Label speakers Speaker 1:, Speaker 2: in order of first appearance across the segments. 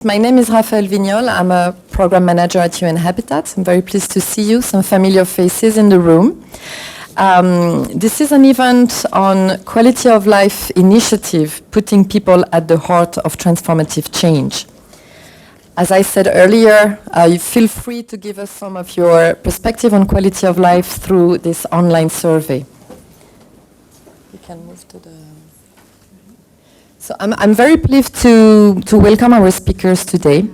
Speaker 1: My name is Raphaël Vignol. I'm a program manager at UN Habitat. I'm very pleased to see you, some familiar faces in the room. This is an event on quality of life initiative, putting people at the heart of transformative change. As I said earlier, you feel free to give us some of your perspective on quality of life through this online survey. You can move to the... So I'm very pleased to welcome our speakers today.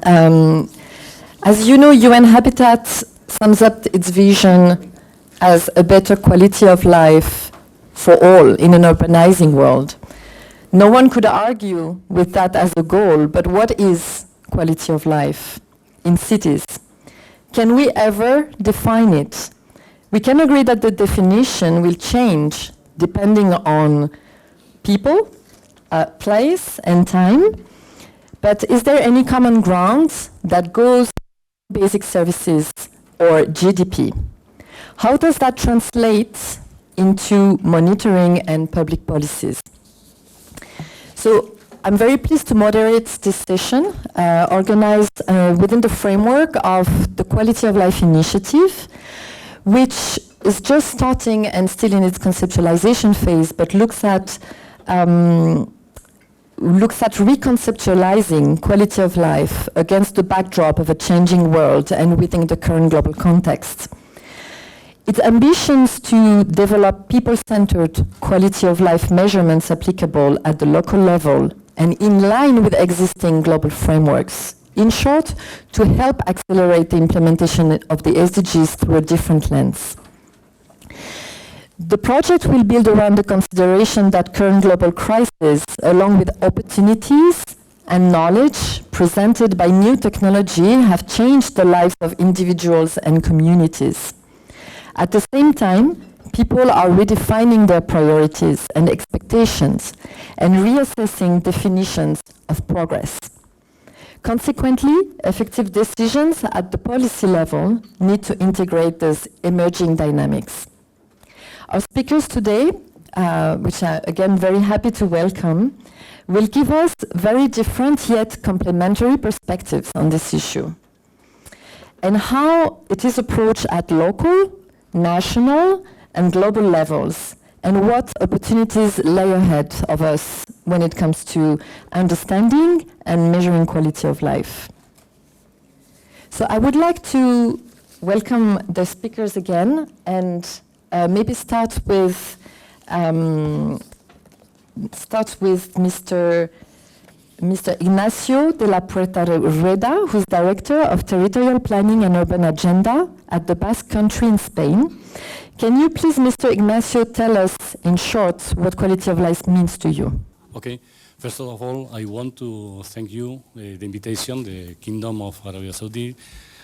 Speaker 1: As you know, UN Habitat sums up its vision as a better quality of life for all in an urbanizing world. No one could argue with that as a goal, but what is quality of life in cities? Can we ever define it? We can agree that the definition will change depending on people, place and time, but is there any common ground that goes basic services or GDP? How does that translate into monitoring and public policies? So I'm very pleased to moderate this session, organized within the framework of the Quality of Life Initiative, which is just starting and still in its conceptualization phase, but looks at reconceptualizing quality of life against the backdrop of a changing world and within the current global context. Its ambitions to develop people-centered quality of life measurements applicable at the local level and in line with existing global frameworks. In short, to help accelerate the implementation of the SDGs through a different lens. The project will build around the consideration that current global crises, along with opportunities and knowledge presented by new technology, have changed the lives of individuals and communities. At the same time, people are redefining their priorities and expectations and reassessing definitions of progress. Consequently, effective decisions at the policy level need to integrate those emerging dynamics. Our speakers today, which I'm again very happy to welcome, will give us very different yet complementary perspectives on this issue and how it is approached at local, national, and global levels, and what opportunities lay ahead of us when it comes to understanding and measuring quality of life. So I would like to welcome the speakers again and maybe start with Mr. Ignacio de la Puerta Rueda, who's Director of Territorial Planning and Urban Agenda at the Basque country in Spain. Can you please, Mr. Ignacio, tell us in short what quality of life means to you?
Speaker 2: Okay. First of all, I want to thank you, the invitation, the Kingdom of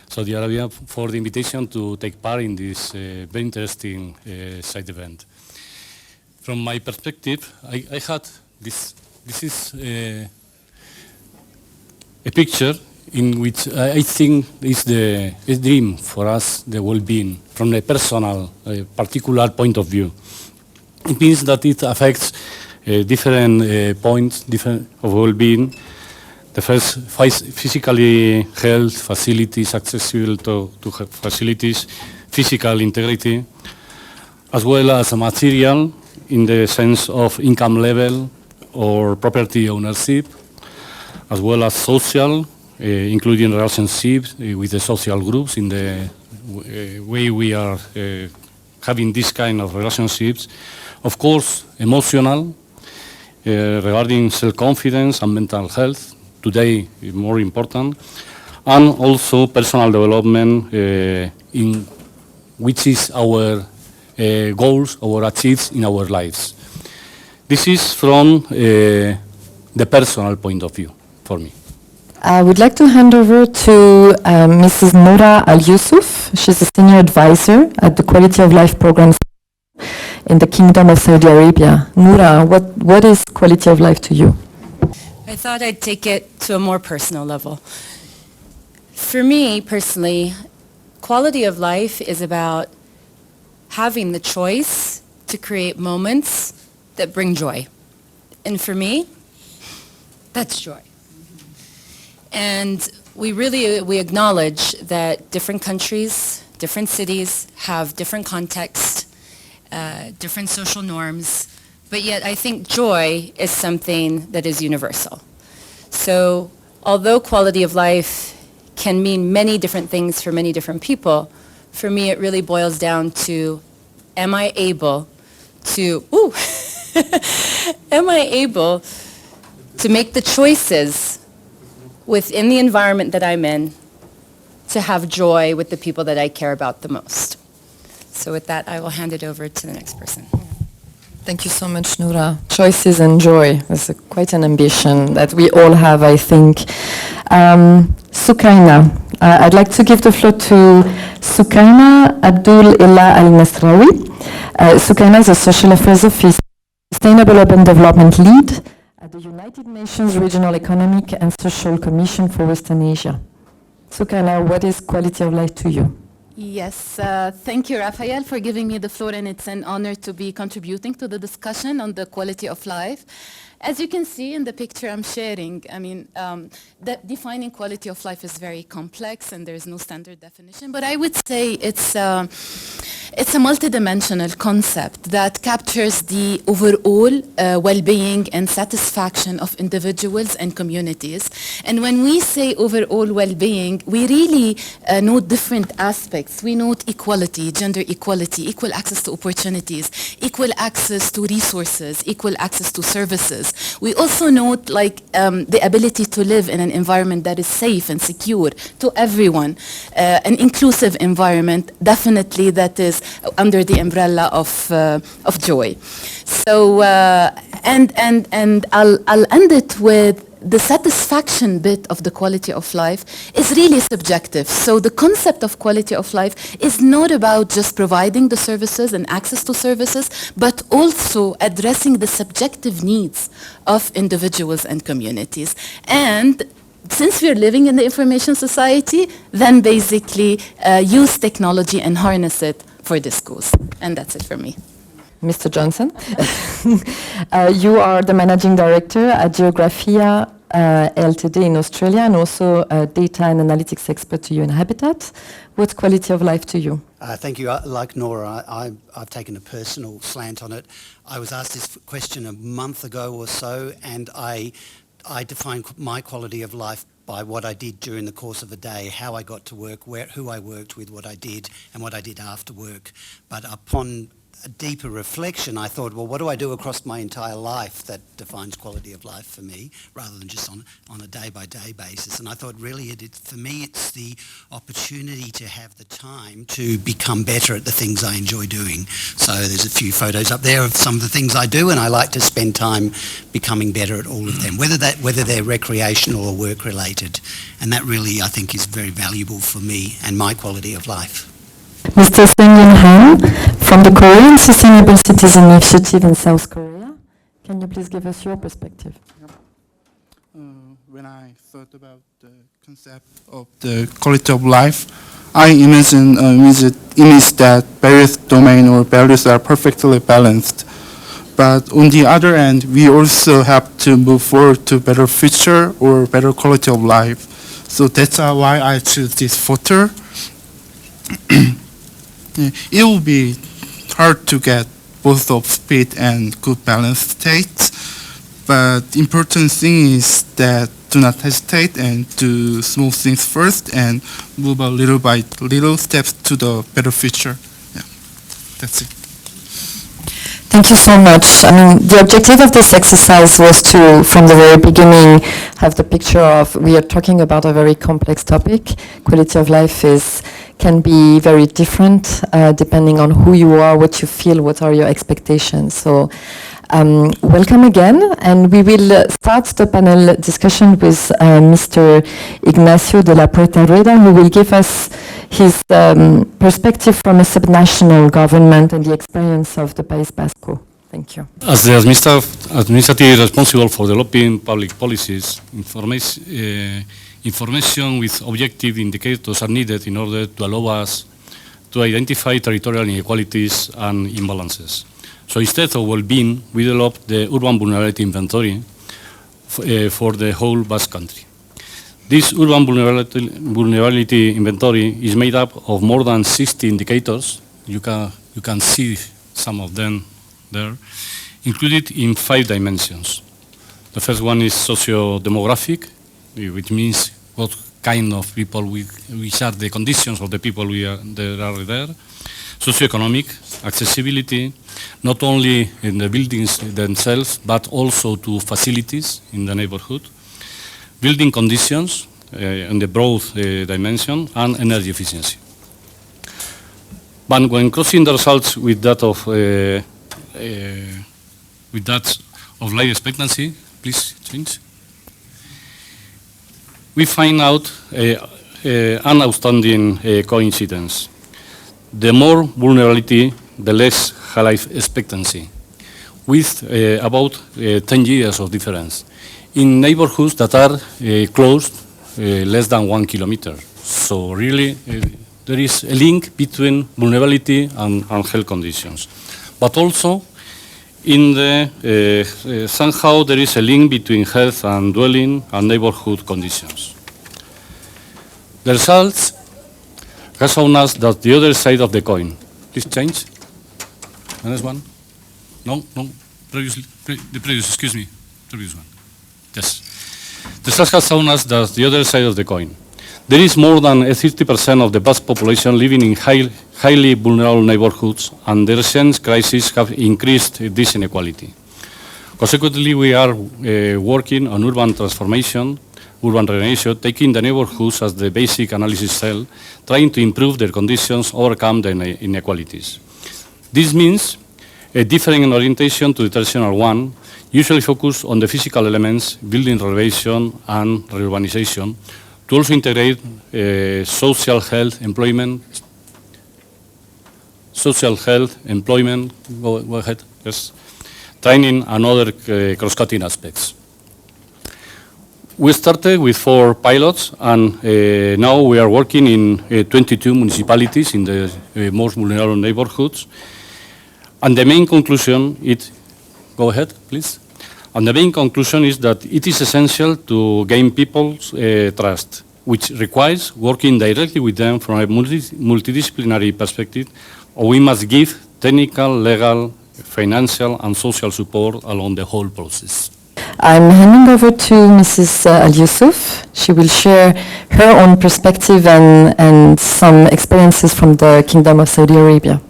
Speaker 2: Saudi Arabia, for the invitation to take part in this very interesting side event. From my perspective, I had this is a picture in which I think is a dream for us, the well-being, from a personal, particular point of view. It means that it affects different points of well-being. The first, physically health, facilities, accessible to facilities, physical integrity, as well as material in the sense of income level or property ownership, as well as social, including relationships with the social groups in the way we are having this kind of relationships. Of course, emotional, regarding self-confidence and mental health, today is more important, and also personal development, in which is our goals, our achievements in our lives. This is from the personal point of view for me.
Speaker 1: I would like to hand over to Mrs. Norah Alyusuf. She's a senior advisor at the Quality of Life Program in the Kingdom of Saudi Arabia. Norah, what is quality of life to you?
Speaker 3: I thought I'd take it to a more personal level. For me, personally, quality of life is about having the choice to create moments that bring joy. And for me, that's joy. And we acknowledge that different countries, different cities have different contexts, different social norms, but yet I think joy is something that is universal. So although quality of life can mean many different things for many different people, for me it really boils down to, am I able to make the choices within the environment that I'm in to have joy with the people that I care about the most. So with that, I will hand it over to the next person.
Speaker 1: Thank you so much, Norah. Choices and joy. That's quite an ambition that we all have, I think. Sukaina. I'd like to give the floor to Sukaina, Abdul, Ilah, Al-Nasrawi. Sukaina is a Social Affairs Officer, Sustainable Urban Development Lead at the United Nations Regional Economic and Social Commission for Western Asia. Sukaina, what is quality of life to you?
Speaker 4: Yes, thank you, Raphael, for giving me the floor, and it's an honor to be contributing to the discussion on the quality of life. As you can see in the picture I'm sharing, I mean, defining quality of life is very complex and there's no standard definition, but I would say it's a multidimensional concept that captures the overall well-being and satisfaction of individuals and communities. And when we say overall well-being, we really note different aspects. We note equality, gender equality, equal access to opportunities, equal access to resources, equal access to services. We also note the ability to live in an environment that is safe and secure to everyone, an inclusive environment, definitely that is under the umbrella of joy. So and I'll end it with the satisfaction bit of the quality of life is really subjective. So the concept of quality of life is not about just providing the services and access to services, but also addressing the subjective needs of individuals and communities. And since we're living in the information society, then basically use technology and harness it for this cause. And that's it for me.
Speaker 1: Mr. Johnson, you are the Managing Director at Geografia Ltd in Australia and also a data and analytics expert to UN Habitat. What's quality of life to you?
Speaker 5: Thank you. Like Norah, I've taken a personal slant on it. I was asked this question a month ago or so, and I define my quality of life by what I did during the course of a day, how I got to work, who I worked with, what I did, and what I did after work. But upon a deeper reflection, I thought, well, what do I do across my entire life that defines quality of life for me, rather than just on a day-by-day basis? And I thought, really, for me, it's the opportunity to have the time to become better at the things I enjoy doing. So there's a few photos up there of some of the things I do, and I like to spend time becoming better at all of them, whether they're recreational or work-related. And that really, I think, is very valuable for me and my quality of life.
Speaker 1: Mr. Seung-gyun from the Korean Sustainable Cities Initiative in South Korea. Can you please give us your perspective?
Speaker 6: When I thought about the concept of the quality of life, I imagine image that various domains or values are perfectly balanced. But on the other end, we also have to move forward to better future or better quality of life. So that's why I choose this photo. It will be hard to get both of speed and good balanced states, but the important thing is that do not hesitate and do small things first and move a little by little steps to the better future. Yeah, that's it.
Speaker 1: Thank you so much. I mean, the objective of this exercise was to, from the very beginning, have the picture of, we are talking about a very complex topic. Quality of life can be very different depending on who you are, what you feel, what are your expectations. So welcome again, and we will start the panel discussion with Mr. Ignacio de la Puerta, Rueda, who will give us his perspective from a subnational government and the experience of the País Vasco. Thank you.
Speaker 2: As the administrative responsible for developing public policies, information with objective indicators are needed in order to allow us to identify territorial inequalities and imbalances. So instead of well-being, we developed the Urban Vulnerability Inventory for the whole Basque country. This urban vulnerability inventory is made up of more than 60 indicators. You can see some of them there, included in 5 dimensions. The first one is socio-demographic, which means what kind of people which are the conditions of the people that are there. Socioeconomic, accessibility, not only in the buildings themselves, but also to facilities in the neighborhood. Building conditions in the broad dimension, and energy efficiency. But when crossing the results with that of life expectancy, please change. We find out an outstanding coincidence. The more vulnerability, the less life expectancy, with about 10 years of difference in neighborhoods that are closed less than 1 kilometer. So really, there is a link between vulnerability and health conditions. But also, in the somehow there is a link between health and dwelling and neighborhood conditions. The results have shown us that the other side of the coin. Please change. The next one. No. The previous. Excuse me. Previous one. Yes. The results have shown us that the other side of the coin. There is more than 30% of the Basque population living in highly vulnerable neighborhoods, and the recent crises have increased this inequality. Consequently, we are working on urban transformation, urban regeneration, taking the neighborhoods as the basic analysis cell, trying to improve their conditions, overcome the inequalities. This means a different orientation to the traditional one, usually focused on the physical elements, building renovation and reurbanization, to also integrate social health, employment, go ahead, yes, training and other cross-cutting aspects. We started with 4 pilots, and now we are working in 22 municipalities in the most vulnerable neighborhoods. And the main conclusion is, go ahead, please. And the main conclusion is that it is essential to gain people's trust, which requires working directly with them from a multidisciplinary perspective, or we must give technical, legal, financial, and social support along the whole process.
Speaker 1: I'm handing over to Mrs. Alyusuf. She will share her own perspective and some experiences from the Kingdom of Saudi Arabia.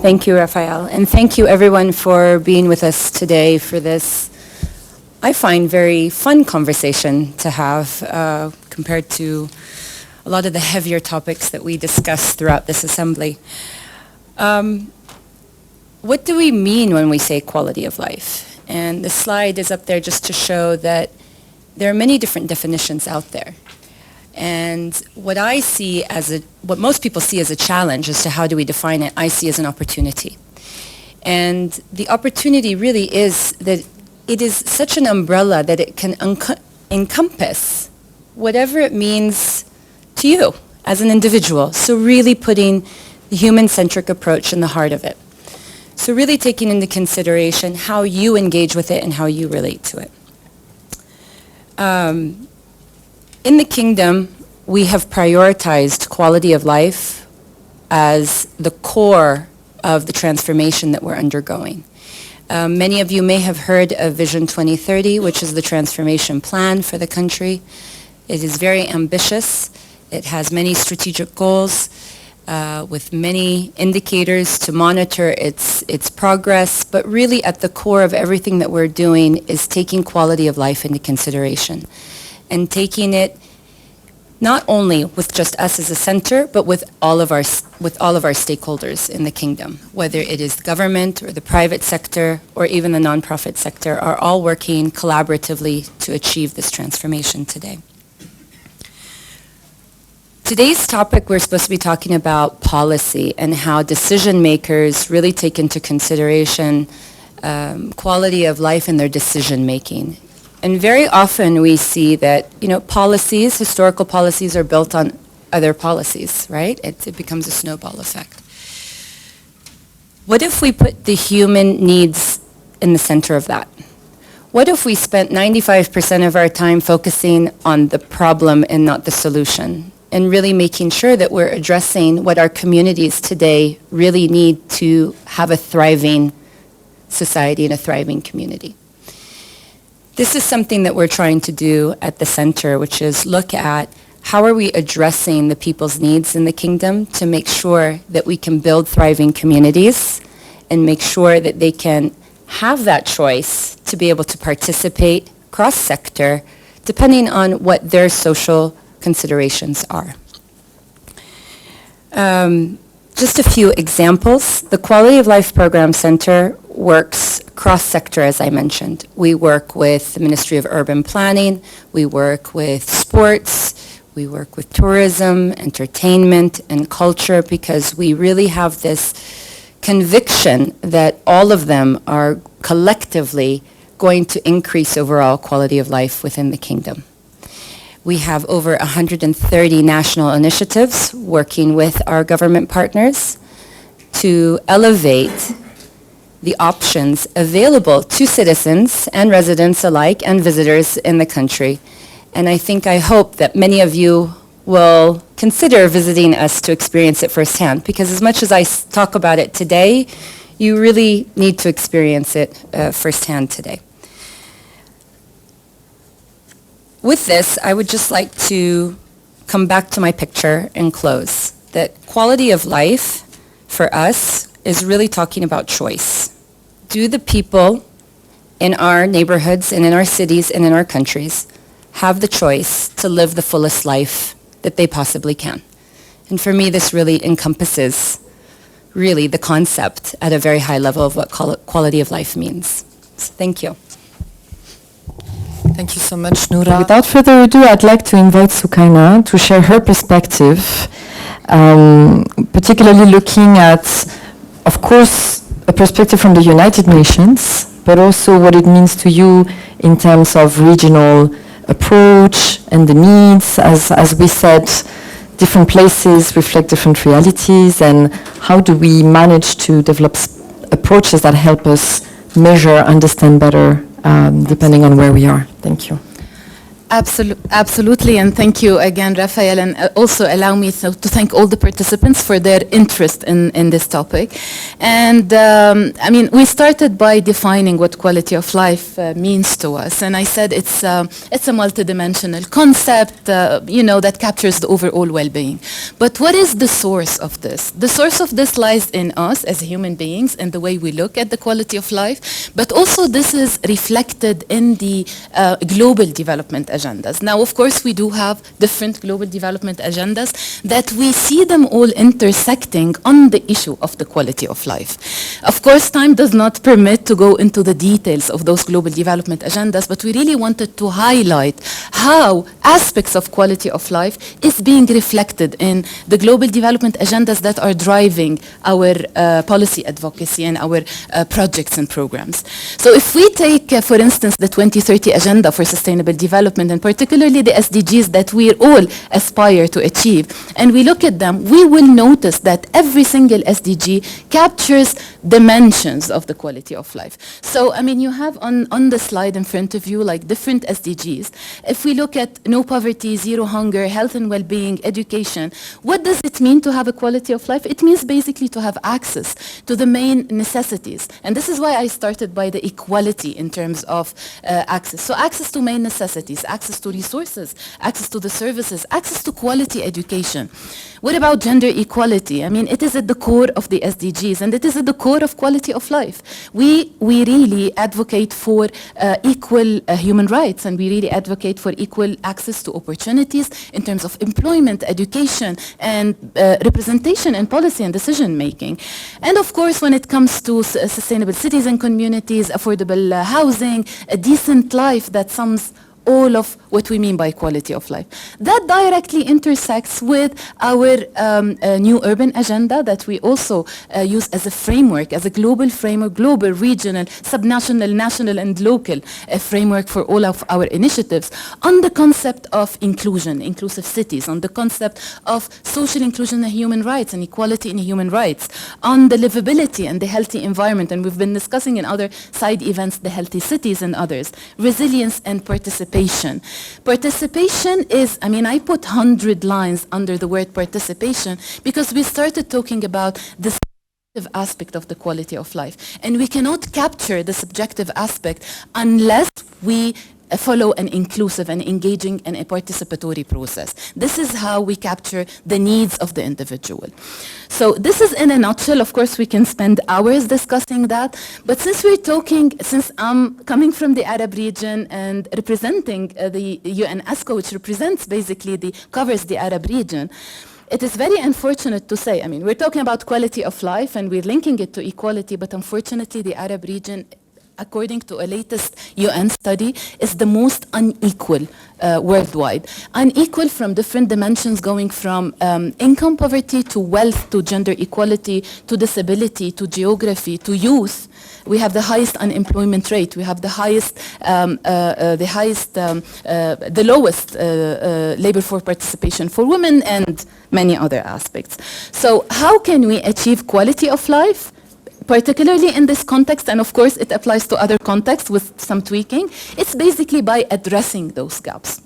Speaker 3: Thank you, Raphael, and thank you everyone for being with us today for this, I find, very fun conversation to have compared to a lot of the heavier topics that we discuss throughout this assembly. What do we mean when we say quality of life? And the slide is up there just to show that there are many different definitions out there. And what I see what most people see as a challenge as to how do we define it, I see as an opportunity. And the opportunity really is that it is such an umbrella that it can encompass whatever it means to you as an individual. So really putting the human-centric approach in the heart of it. So really taking into consideration how you engage with it and how you relate to it. In the kingdom, we have prioritized quality of life as the core of the transformation that we're undergoing. Many of you may have heard of Vision 2030, which is the transformation plan for the country. It is very ambitious. It has many strategic goals with many indicators to monitor its progress, but really at the core of everything that we're doing is taking quality of life into consideration and taking it not only with just us as a center, but with all of our stakeholders in the kingdom, whether it is the government or the private sector or even the nonprofit sector, are all working collaboratively to achieve this transformation today. Today's topic, we're supposed to be talking about policy and how decision makers really take into consideration quality of life in their decision making. And very often we see that, policies, historical policies are built on other policies, right? It becomes a snowball effect. What if we put the human needs in the center of that? What if we spent 95% of our time focusing on the problem and not the solution, and really making sure that we're addressing what our communities today really need to have a thriving society and a thriving community? This is something that we're trying to do at the center, which is look at how are we addressing the people's needs in the kingdom to make sure that we can build thriving communities and make sure that they can have that choice to be able to participate cross-sector depending on what their social considerations are. Just a few examples. The Quality of Life Program Center works cross-sector, as I mentioned. We work with the Ministry of Urban Planning, we work with sports, we work with tourism, entertainment, and culture, because we really have this conviction that all of them are collectively going to increase overall quality of life within the kingdom. We have over 130 national initiatives working with our government partners to elevate the options available to citizens and residents alike and visitors in the country. And I hope that many of you will consider visiting us to experience it firsthand, because as much as I talk about it today, you really need to experience it firsthand today. With this, I would just like to come back to my picture and close. That quality of life for us is really talking about choice. Do the people in our neighborhoods and in our cities and in our countries have the choice to live the fullest life that they possibly can? And for me, this really encompasses really the concept at a very high level of what quality of life means. So thank you.
Speaker 1: Thank you so much, Norah. Without further ado, I'd like to invite Sukaina to share her perspective, particularly looking at, of course, a perspective from the United Nations, but also what it means to you in terms of regional approach and the needs. As we said, different places reflect different realities, and how do we manage to develop approaches that help us measure, understand better, depending on where we are. Thank you.
Speaker 4: Absolutely, and thank you again, Raphael, and also allow me to thank all the participants for their interest in this topic. And I mean, we started by defining what quality of life means to us, and I said it's a multidimensional concept, that captures the overall well-being. But what is the source of this? The source of this lies in us as human beings and the way we look at the quality of life, but also this is reflected in the global development agendas. Now, of course, we do have different global development agendas that we see them all intersecting on the issue of the quality of life. Of course, time does not permit to go into the details of those global development agendas, but we really wanted to highlight how aspects of quality of life is being reflected in the global development agendas that are driving our policy advocacy and our projects and programs. So if we take, for instance, the 2030 Agenda for Sustainable Development, and particularly the SDGs that we all aspire to achieve, and we look at them, we will notice that every single SDG captures dimensions of the quality of life. So, I mean, you have on the slide in front of you, like, different SDGs. If we look at no poverty, zero hunger, health and well-being, education, what does it mean to have a quality of life? It means basically to have access to the main necessities. And this is why I started by the equality in terms of access. So access to main necessities, access to resources, access to the services, access to quality education. What about gender equality? I mean, it is at the core of the SDGs, and it is at the core of quality of life. We really advocate for equal human rights, and we really advocate for equal access to opportunities in terms of employment, education, and representation in policy and decision making. And of course, when it comes to sustainable cities and communities, affordable housing, a decent life that sums all of what we mean by quality of life. That directly intersects with our new urban agenda that we also use as a framework, as a global framework, global, regional, subnational, national, and local framework for all of our initiatives on the concept of inclusion, inclusive cities, on the concept of social inclusion and human rights and equality in human rights, on the livability and the healthy environment, and we've been discussing in other side events the healthy cities and others, resilience and participation. Participation is, I mean, I put 100 lines under the word participation because we started talking about the subjective aspect of the quality of life. And we cannot capture the subjective aspect unless we follow an inclusive and engaging and a participatory process. This is how we capture the needs of the individual. So this is in a nutshell. Of course, we can spend hours discussing that, but since I'm coming from the Arab region and representing the UNESCO, which represents basically covers the Arab region, it is very unfortunate to say, I mean, we're talking about quality of life and we're linking it to equality, but unfortunately the Arab region, according to a latest UN study, is the most unequal worldwide. Unequal from different dimensions, going from income poverty to wealth, to gender equality, to disability, to geography, to youth. We have the highest unemployment rate. We have the lowest labor force participation for women, and many other aspects. So how can we achieve quality of life? Particularly in this context, and of course it applies to other contexts with some tweaking, it's basically by addressing those gaps.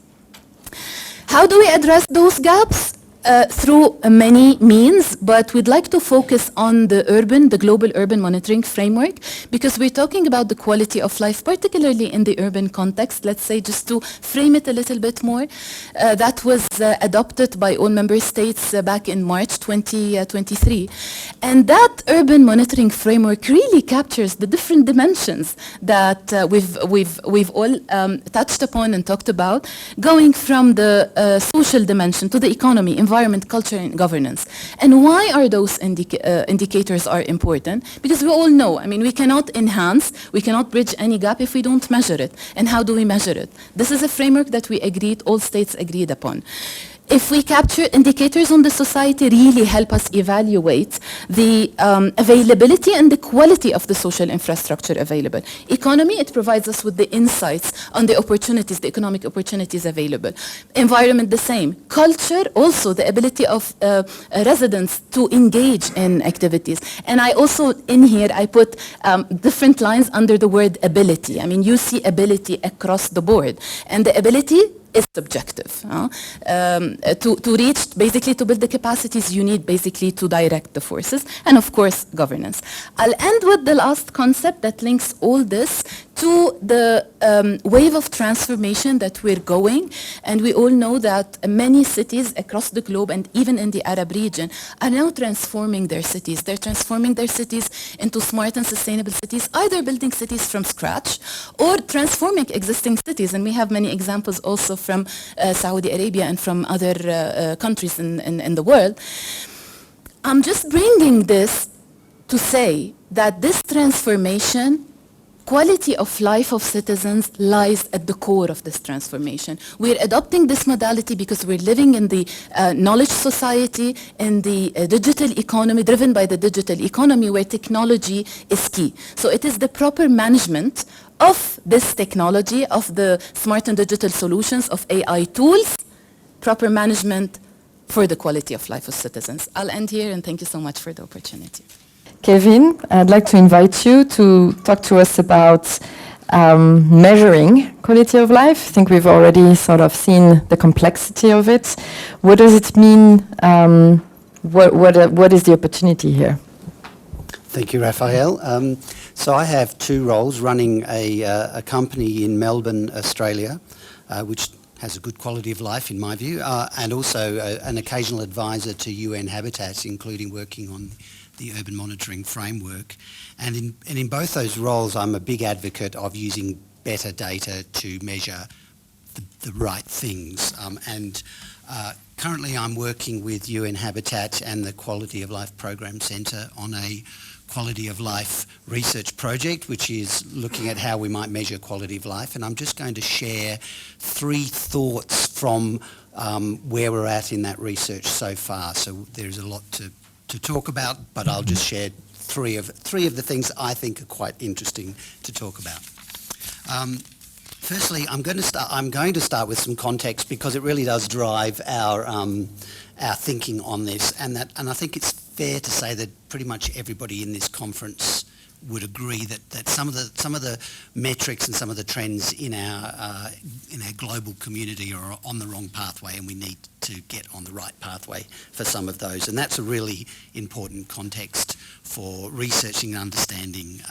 Speaker 4: How do we address those gaps? Through many means, but we'd like to focus on the global urban monitoring framework, because we're talking about the quality of life, particularly in the urban context. Let's say, just to frame it a little bit more, that was adopted by all member states back in March 2023. And that urban monitoring framework really captures the different dimensions that we've all touched upon and talked about, going from the social dimension to the economy, environment, culture, and governance. And why are those indicators are important? Because we all know, I mean, we cannot enhance, we cannot bridge any gap if we don't measure it. And how do we measure it? This is a framework that all states agreed upon. If we capture indicators on the society, really help us evaluate the availability and the quality of the social infrastructure available. Economy, it provides us with the insights on the opportunities, the economic opportunities available. Environment, the same. Culture, also the ability of residents to engage in activities. And I also, in here, I put different lines under the word ability. I mean, you see ability across the board. And the ability is subjective. To reach, basically to build the capacities, you need basically to direct the forces, and of course governance. I'll end with the last concept that links all this to the wave of transformation that we're going, and we all know that many cities across the globe and even in the Arab region are now transforming their cities. They're transforming their cities into smart and sustainable cities, either building cities from scratch or transforming existing cities, and we have many examples also from Saudi Arabia and from other countries in the world. I'm just bringing this to say that this transformation, quality of life of citizens, lies at the core of this transformation. We're adopting this modality because we're living in the knowledge society, in the digital economy, driven by the digital economy, where technology is key. So it is the proper management of this technology, of the smart and digital solutions, of AI tools, proper management for the quality of life of citizens. I'll end here, and thank you so much for the opportunity.
Speaker 1: Kevin, I'd like to invite you to talk to us about measuring quality of life. I think we've already sort of seen the complexity of it. What does it mean? What is the opportunity here?
Speaker 5: Thank you, Raphael. So I have two roles: running a company in Melbourne, Australia, which has a good quality of life in my view, and also an occasional advisor to UN Habitat, including working on the urban monitoring framework. And in both those roles, I'm a big advocate of using better data to measure the right things. Currently I'm working with UN Habitat and the Quality of Life Program Centre on a quality of life research project, which is looking at how we might measure quality of life. And I'm just going to share 3 thoughts from where we're at in that research so far. So there's a lot to talk about, but I'll just share three of the things I think are quite interesting to talk about. Firstly, I'm going to start with some context because it really does drive our thinking on this, and I think it's fair to say that pretty much everybody in this conference would agree that some of the metrics and some of the trends in our global community are on the wrong pathway, and we need to get on the right pathway for some of those. And that's a really important context for researching and understanding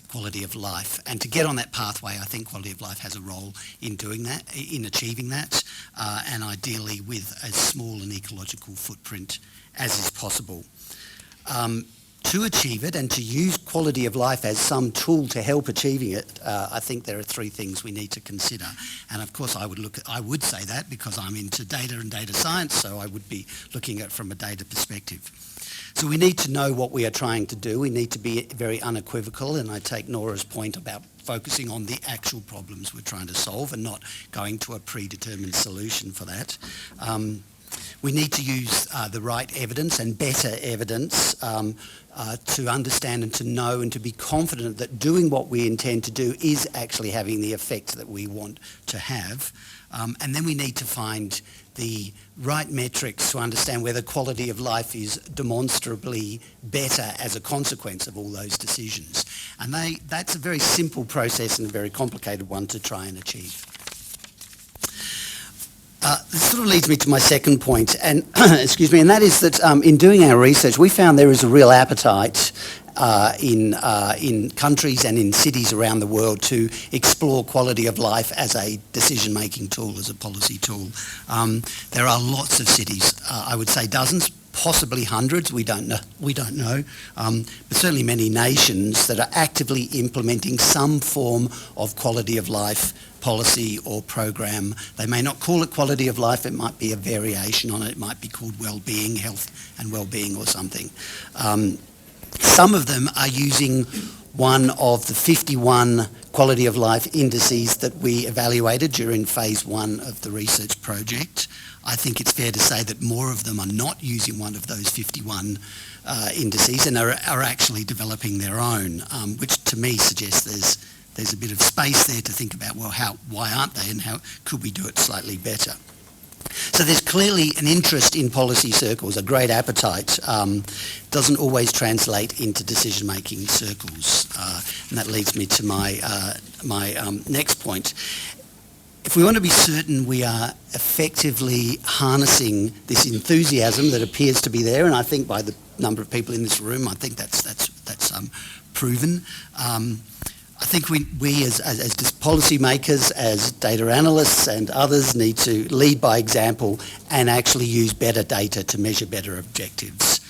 Speaker 5: quality of life. And to get on that pathway, I think quality of life has a role in doing that, in achieving that, and ideally with as small an ecological footprint as is possible. To achieve it and to use quality of life as some tool to help achieving it, I think there are 3 things we need to consider. And of course I would say that because I'm into data and data science, so I would be looking at it from a data perspective. So we need to know what we are trying to do. We need to be very unequivocal, and I take Norah's point about focusing on the actual problems we're trying to solve and not going to a predetermined solution for that. We need to use the right evidence and better evidence to understand and to know and to be confident that doing what we intend to do is actually having the effect that we want to have. And then we need to find the right metrics to understand whether quality of life is demonstrably better as a consequence of all those decisions. And that's a very simple process and a very complicated one to try and achieve. This sort of leads me to my second point, and excuse me, and that is that in doing our research, we found there is a real appetite in countries and in cities around the world to explore quality of life as a decision-making tool, as a policy tool. There are lots of cities, I would say dozens, possibly hundreds, we don't know, but certainly many nations that are actively implementing some form of quality of life policy or program. They may not call it quality of life, it might be a variation on it, it might be called well-being, health and well-being or something. Some of them are using one of the 51 quality of life indices that we evaluated during phase 1 of the research project. I think it's fair to say that more of them are not using one of those 51 indices and are actually developing their own, which to me suggests there's a bit of space there to think about, well, why aren't they, and how could we do it slightly better? So there's clearly an interest in policy circles, a great appetite. Doesn't always translate into decision-making circles. And that leads me to my next point. If we want to be certain we are effectively harnessing this enthusiasm that appears to be there, and I think by the number of people in this room, I think that's proven. I think we as policymakers, as data analysts and others need to lead by example and actually use better data to measure better objectives.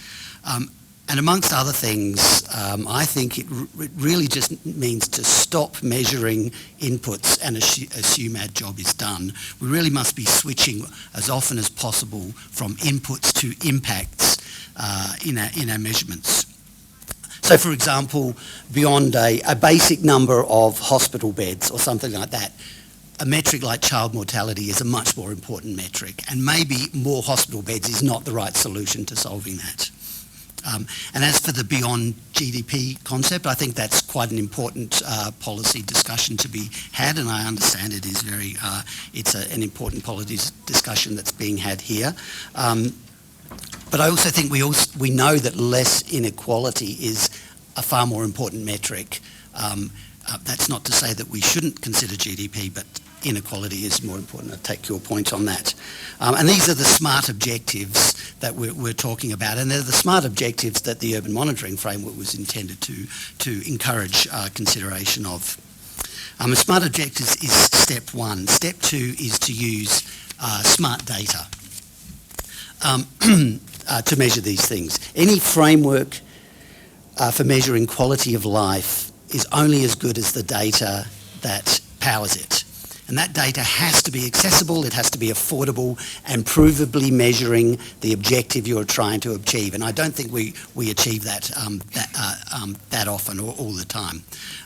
Speaker 5: And amongst other things, I think it really just means to stop measuring inputs and assume our job is done. We really must be switching as often as possible from inputs to impacts in our measurements. So for example, beyond a basic number of hospital beds or something like that, a metric like child mortality is a much more important metric, and maybe more hospital beds is not the right solution to solving that. And as for the beyond GDP concept, I think that's quite an important policy discussion to be had, and I understand it is it's an important policy discussion that's being had here. But I also think we know that less inequality is a far more important metric. That's not to say that we shouldn't consider GDP, but inequality is more important. I take your point on that. And these are the smart objectives that we're talking about, and they're the smart objectives that the urban monitoring framework was intended to encourage consideration of. A smart objectives is step 1. Step 2 is to use smart data to measure these things. Any framework for measuring quality of life is only as good as the data that powers it. And that data has to be accessible, it has to be affordable and provably measuring the objective you're trying to achieve. And I don't think we achieve that that often or all the time.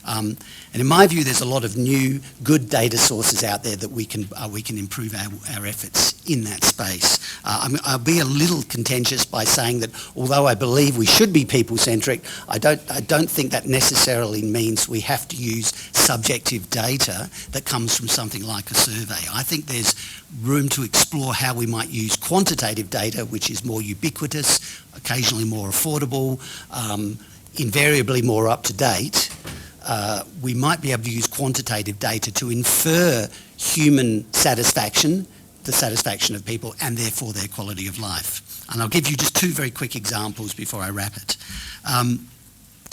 Speaker 5: And in my view, there's a lot of new, good data sources out there that we can improve our efforts in that space. I'll be a little contentious by saying that although I believe we should be people-centric, I don't think that necessarily means we have to use subjective data that comes from something like a survey. I think there's room to explore how we might use quantitative data, which is more ubiquitous, occasionally more affordable, invariably more up-to-date. We might be able to use quantitative data to infer human satisfaction, the satisfaction of people, and therefore their quality of life. And I'll give you just two very quick examples before I wrap it.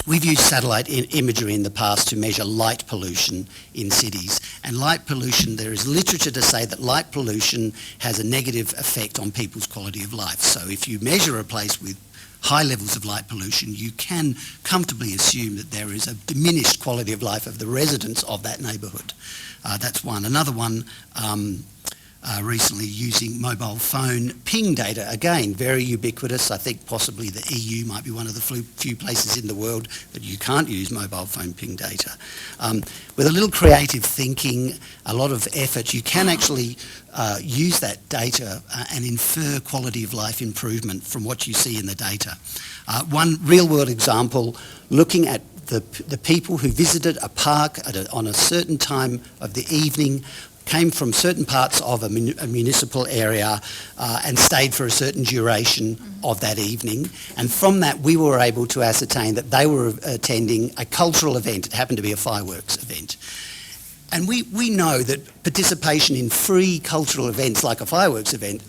Speaker 5: We've used satellite imagery in the past to measure light pollution in cities. And light pollution, there is literature to say that light pollution has a negative effect on people's quality of life. So if you measure a place with high levels of light pollution, you can comfortably assume that there is a diminished quality of life of the residents of that neighbourhood. That's one. Another one, recently using mobile phone ping data. Again, very ubiquitous. I think possibly the EU might be one of the few places in the world that you can't use mobile phone ping data. With a little creative thinking, a lot of effort, you can actually use that data and infer quality of life improvement from what you see in the data. One real-world example, looking at the people who visited a park on a certain time of the evening, came from certain parts of a municipal area and stayed for a certain duration of that evening. And from that, we were able to ascertain that they were attending a cultural event. It happened to be a fireworks event. And we know that participation in free cultural events like a fireworks event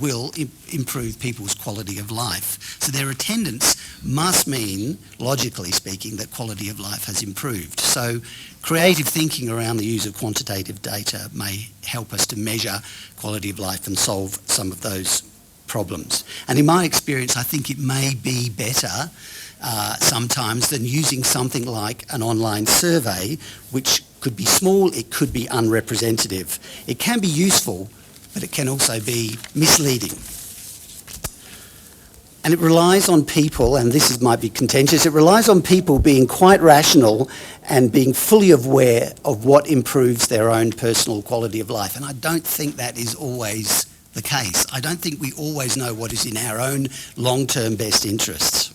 Speaker 5: will improve people's quality of life. So their attendance must mean, logically speaking, that quality of life has improved. So creative thinking around the use of quantitative data may help us to measure quality of life and solve some of those problems. And in my experience, I think it may be better sometimes than using something like an online survey, which could be small, it could be unrepresentative. It can be useful, but it can also be misleading. And it relies on people, and might be contentious, it relies on people being quite rational and being fully aware of what improves their own personal quality of life. And I don't think that is always the case. I don't think we always know what is in our own long-term best interests.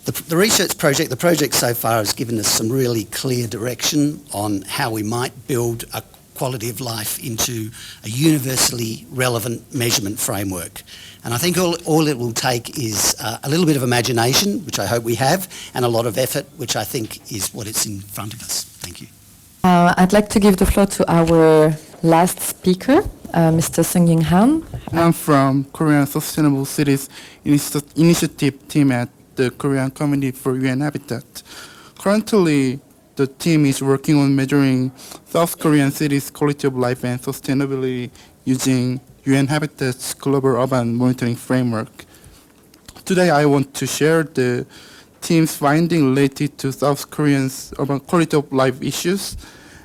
Speaker 5: The research project, the project so far has given us some really clear direction on how we might build a quality of life into a universally relevant measurement framework. And I think all it will take is a little bit of imagination, which I hope we have, and a lot of effort, which I think is what is in front of us. Thank you.
Speaker 1: I'd like to give the floor to our last speaker, Mr. Seung-gyun.
Speaker 6: I'm from Korean Sustainable Cities Initiative team at the Korean Committee for UN Habitat. Currently, the team is working on measuring South Korean cities' quality of life and sustainability using UN Habitat's Global Urban Monitoring Framework. Today I want to share the team's findings related to South Koreans' urban quality of life issues,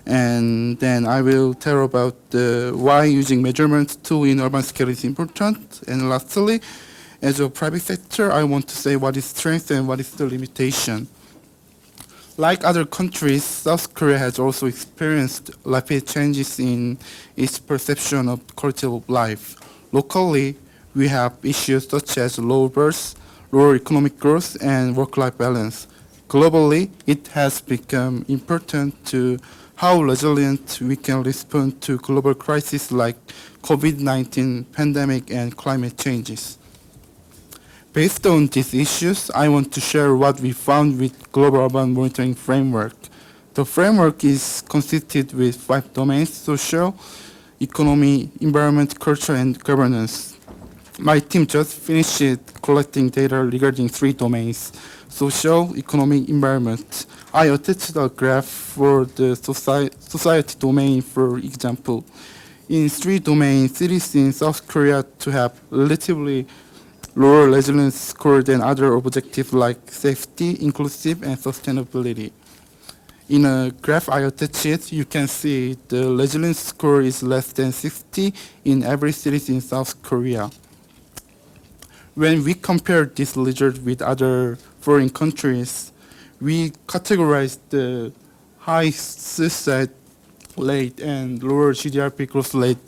Speaker 6: and then I will tell about why using measurements tool in urban scale is important. And lastly, as a private sector, I want to say what is strength and what is the limitation. Like other countries, South Korea has also experienced rapid changes in its perception of quality of life. Locally, we have issues such as low births, lower economic growth, and work-life balance. Globally, it has become important to how resilient we can respond to global crises like COVID-19 pandemic and climate changes. Based on these issues, I want to share what we found with Global Urban Monitoring Framework. The framework is consisted with 5 domains: social, economy, environment, culture, and governance. My team just finished collecting data regarding 3 domains: social, economy, environment. I attached a graph for the society domain, for example. In 3 domains, cities in South Korea to have relatively lower resilience score than other objectives like safety, inclusive, and sustainability. In a graph I attached it, you can see the resilience score is less than 60 in every city in South Korea. When we compare this result with other foreign countries, we categorize the high suicide rate and lower GDP growth rate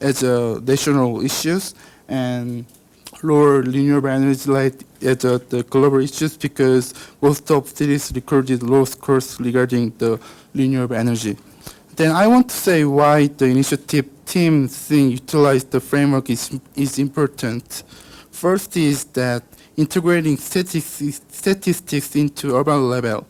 Speaker 6: as national issues, and lower renewable energy rate as the global issues, because most of cities recorded low scores regarding the renewable energy. Then I want to say why the initiative team think utilize the framework is important. First is that integrating statistics into urban level.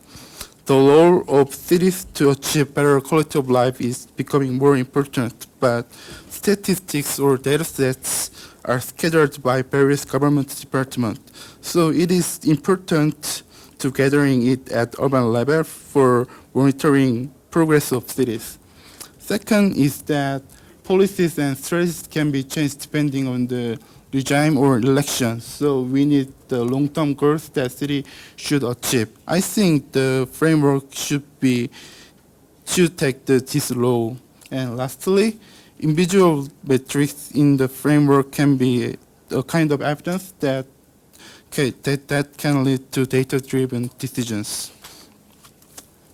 Speaker 6: The role of cities to achieve better quality of life is becoming more important, but statistics or data sets are scattered by various government departments. So it is important to gathering it at urban level for monitoring progress of cities. Second is that policies and strategies can be changed depending on the regime or election. So we need the long-term goals that city should achieve. I think the framework should take this role. And lastly, individual metrics in the framework can be a kind of evidence that can lead to data-driven decisions.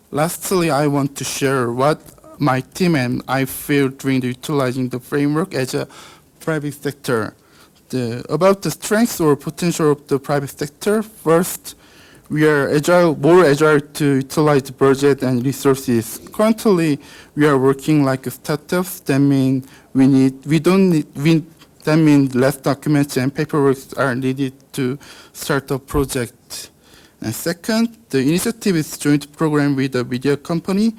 Speaker 6: Lastly, I want to share what my team and I feel during utilizing the framework as a private sector. About the strengths or potential of the private sector, first, we are more agile to utilize the budget and resources. Currently, we are working like a startup. That means that means less documents and paperwork are needed to start a project. And second, the initiative is joint program with a media company.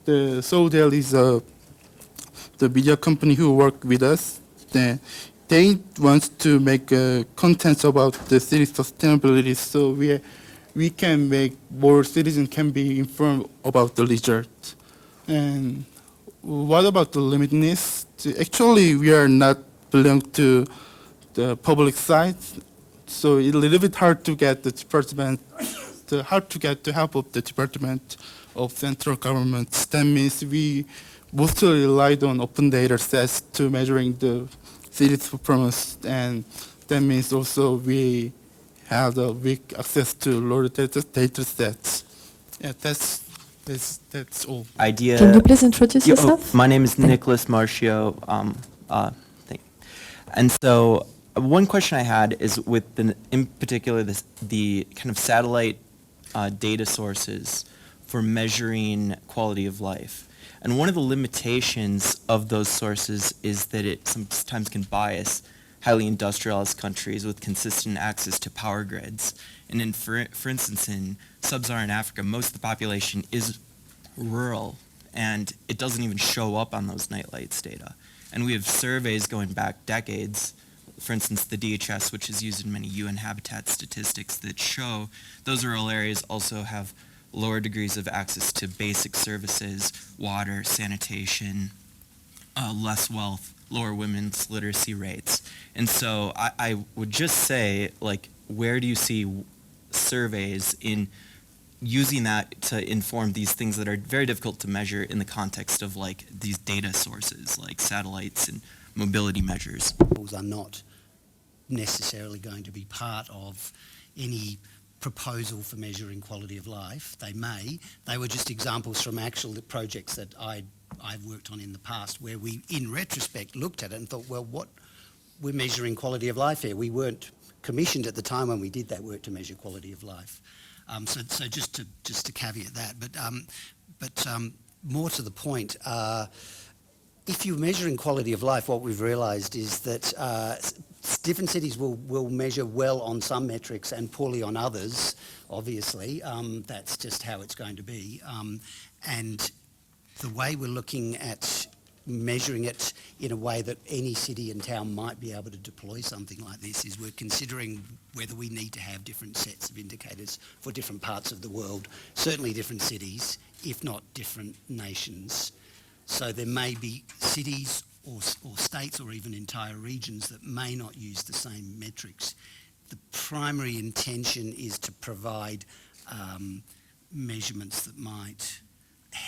Speaker 6: So there is the media company who work with us. They want to make content about the city sustainability, so we can make more citizens can be informed about the result. And what about the limitedness? Actually, we are not belong to the public side, so it's a little bit hard to get the department, hard to get the help of the Department of Central Government. That means we mostly relied on open data sets to measuring the city's performance, and that means also we have the weak access to lower data sets. Yeah, that's all.
Speaker 7: Idea.
Speaker 1: Can you please introduce yourself?
Speaker 7: My name is Nicholas Marcio. And so one question I had is with in particular the kind of satellite data sources for measuring quality of life. And one of the limitations of those sources is that it sometimes can bias highly industrialized countries with consistent access to power grids. And for instance, in sub-Saharan Africa, most of the population is rural, and it doesn't even show up on those nightlights data. And we have surveys going back decades, for instance, the DHS, which is used in many UN habitat statistics, that show those rural areas also have lower degrees of access to basic services, water, sanitation, less wealth, lower women's literacy rates. And so I would just say, like, where do you see surveys in using that to inform these things that are very difficult to measure in the context of, like, these data sources, like satellites and mobility measures?
Speaker 5: Are not necessarily going to be part of any proposal for measuring quality of life. They were just examples from actual projects that I've worked on in the past, where we, in retrospect, looked at it and thought, well, we're measuring quality of life here. We weren't commissioned at the time when we did that work to measure quality of life. So just to caveat that, but more to the point, if you're measuring quality of life, what we've realised is that different cities will measure well on some metrics and poorly on others, obviously. That's just how it's going to be. And the way we're looking at measuring it in a way that any city and town might be able to deploy something like this is we're considering whether we need to have different sets of indicators for different parts of the world, certainly different cities, if not different nations. So there may be cities or states or even entire regions that may not use the same metrics. The primary intention is to provide measurements that might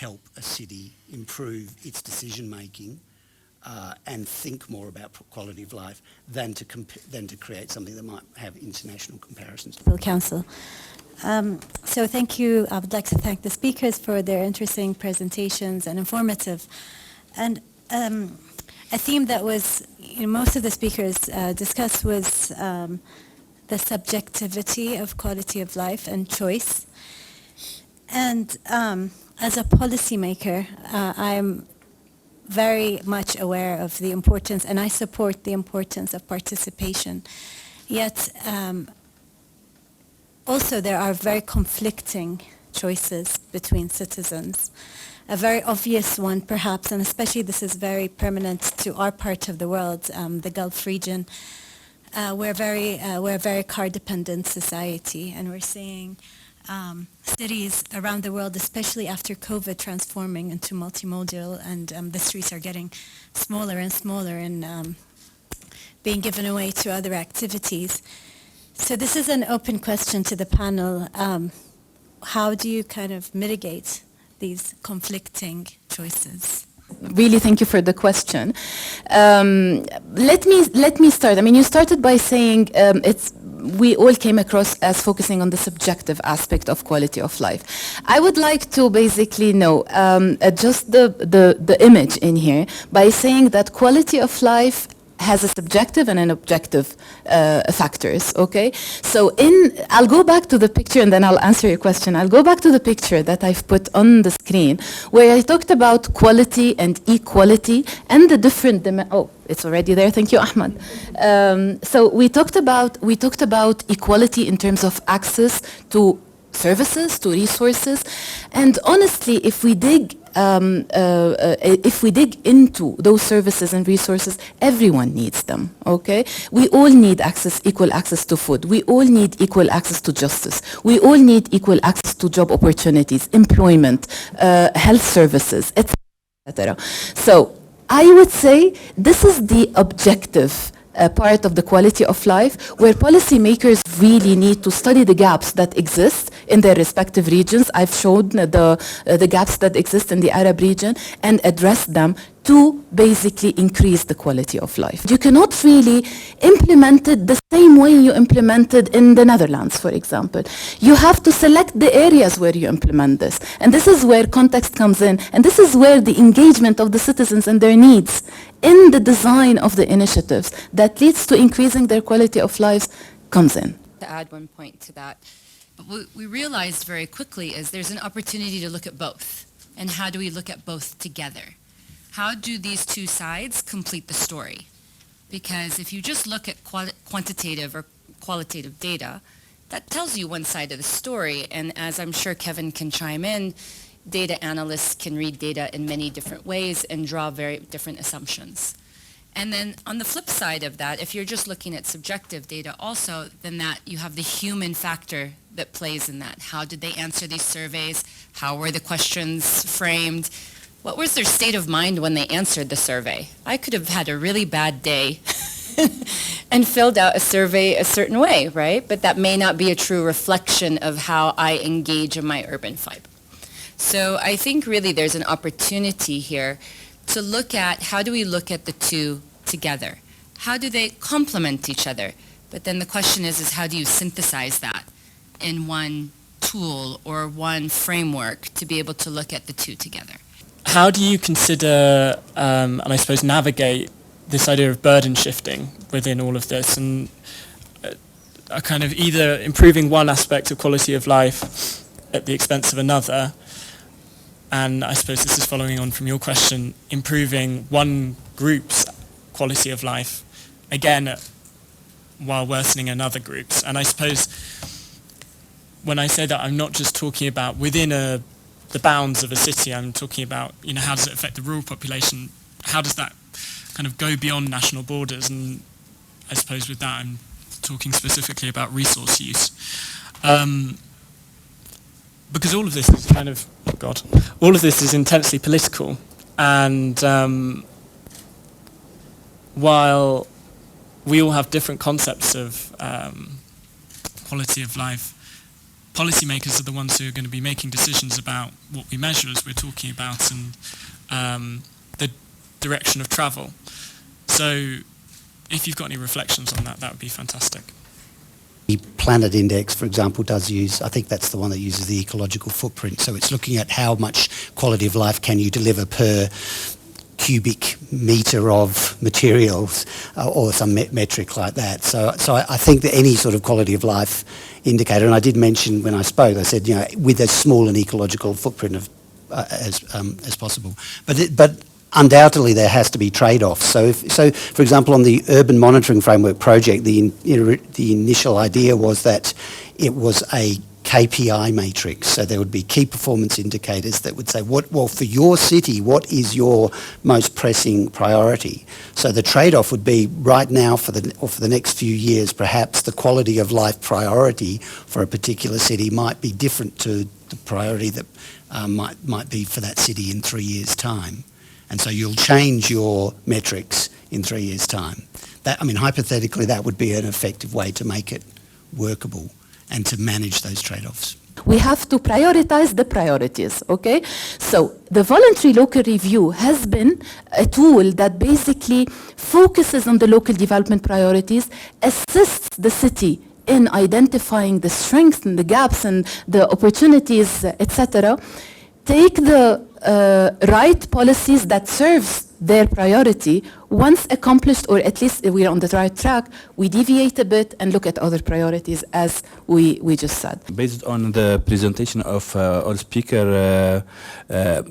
Speaker 5: help a city improve its decision making and think more about quality of life than to create something that might have international comparisons.
Speaker 8: Council. So thank you. I would like to thank the speakers for their interesting presentations and informative. And a theme that was, most of the speakers discussed was the subjectivity of quality of life and choice. And as a policymaker, I'm very much aware of the importance, and I support the importance of participation. Yet, also there are very conflicting choices between citizens. A very obvious one, perhaps, and especially this is very permanent to our part of the world, the Gulf region. We're a very car-dependent society, and we're seeing cities around the world, especially after COVID, transforming into multimodal, and the streets are getting smaller and smaller and being given away to other activities. So this is an open question to the panel. How do you kind of mitigate these conflicting choices?
Speaker 4: Really, thank you for the question. Let me start. I mean, you started by saying we all came across as focusing on the subjective aspect of quality of life. I would like to basically adjust the image in here by saying that quality of life has a subjective and an objective factors, okay? So I'll go back to the picture and then I'll answer your question. I'll go back to the picture that I've put on the screen where I talked about quality and equality and the different, it's already there, thank you, Ahmad. So we talked about equality in terms of access to services, to resources, and honestly, if we dig into those services and resources, everyone needs them, okay? We all need equal access to food. We all need equal access to justice. We all need equal access to job opportunities, employment, health services, etc. So I would say this is the objective part of the quality of life, where policymakers really need to study the gaps that exist in their respective regions. I've shown the gaps that exist in the Arab region and address them to basically increase the quality of life. You cannot really implement it the same way you implemented in the Netherlands, for example. You have to select the areas where you implement this. And this is where context comes in. And this is where the engagement of the citizens and their needs in the design of the initiatives that leads to increasing their quality of lives comes in.
Speaker 3: To add one point to that, what we realized very quickly is there's an opportunity to look at both. And how do we look at both together? How do these two sides complete the story? Because if you just look at quantitative or qualitative data, that tells you one side of the story. And as I'm sure Kevin can chime in, data analysts can read data in many different ways and draw very different assumptions. And then on the flip side of that, if you're just looking at subjective data also, then that you have the human factor that plays in that. How did they answer these surveys? How were the questions framed? What was their state of mind when they answered the survey? I could have had a really bad day and filled out a survey a certain way, right? But that may not be a true reflection of how I engage in my urban fiber. So I think really there's an opportunity here to look at how do we look at the two together? How do they complement each other? But then the question is how do you synthesize that in one tool or one framework to be able to look at the two together?
Speaker 9: How do you consider, and I suppose navigate this idea of burden shifting within all of this, and a kind of either improving one aspect of quality of life at the expense of another, and I suppose this is following on from your question, improving one group's quality of life, again, while worsening another group's. And I suppose when I say that, I'm not just talking about within the bounds of a city. I'm talking about, how does it affect the rural population? How does that kind of go beyond national borders? And I suppose with that, I'm talking specifically about resource use. Because all of this is all of this is intensely political. And while we all have different concepts of quality of life, policymakers are the ones who are going to be making decisions about what we measure, as we're talking about, and the direction of travel. So if you've got any reflections on that, that would be fantastic.
Speaker 5: The Planet Index, for example, does use, I think that's the one that uses the ecological footprint. So it's looking at how much quality of life can you deliver per cubic metre of materials, or some metric like that. So I think that any sort of quality of life indicator, and I did mention when I spoke, I said, with as small an ecological footprint of as possible. But undoubtedly there has to be trade-offs. So, for example, on the Urban Monitoring Framework project, the initial idea was that it was a KPI matrix. So there would be key performance indicators that would say, well, for your city, what is your most pressing priority? So the trade-off would be right now for the next few years, perhaps the quality of life priority for a particular city might be different to the priority that might be for that city in 3 years' time. And so you'll change your metrics in 3 years' time. Hypothetically, that would be an effective way to make it workable and to manage those trade-offs.
Speaker 4: We have to prioritize the priorities, okay? So the voluntary local review has been a tool that basically focuses on the local development priorities, assists the city in identifying the strengths and the gaps and the opportunities, etc. Take the right policies that serves their priority. Once accomplished, or at least we're on the right track, we deviate a bit and look at other priorities, as we just said.
Speaker 10: Based on the presentation of all speaker,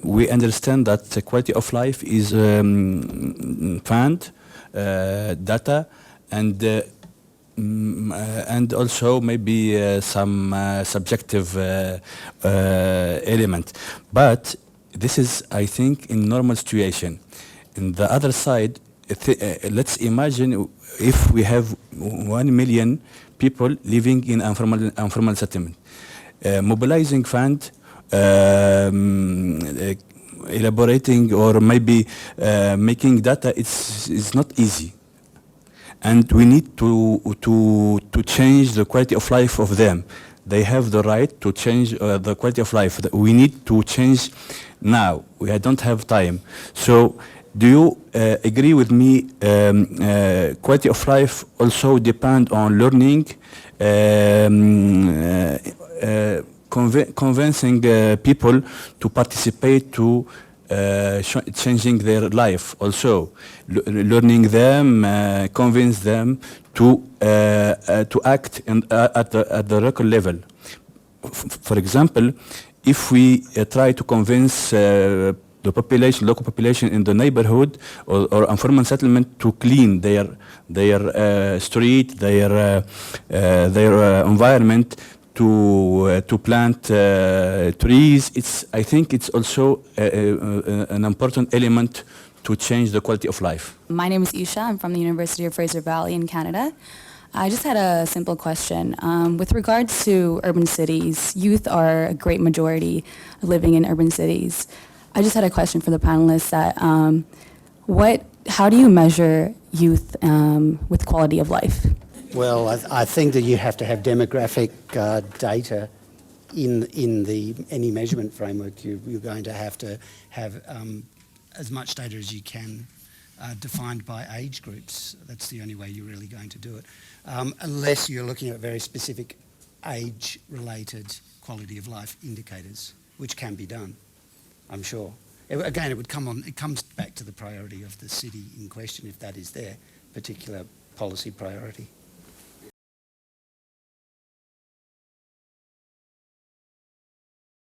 Speaker 10: we understand that the quality of life is found, data, and also maybe some subjective element. But this is, I think, in normal situation. In the other side, let's imagine if we have 1 million people living in informal settlement. Mobilizing fund, elaborating or maybe making data, it's not easy. And we need to change the quality of life of them. They have the right to change the quality of life. We need to change now. We don't have time. So do you agree with me, quality of life also depend on learning, convincing people to participate to changing their life also, learning them, convince them to act at the local level. For example, if we try to convince the population, local population in the neighborhood or informal settlement to clean their street, their environment, to plant trees, I think it's also an important element to change the quality of life.
Speaker 11: My name is Isha. I'm from the University of Fraser Valley in Canada. I just had a simple question. With regards to urban cities, youth are a great majority living in urban cities. I just had a question for the panelists that how do you measure youth with quality of life?
Speaker 5: Well, I think that you have to have demographic data in any measurement framework. You're going to have as much data as you can defined by age groups. That's the only way you're really going to do it, unless you're looking at very specific age-related quality of life indicators, which can be done, I'm sure. Again, it comes back to the priority of the city in question, if that is their particular policy priority.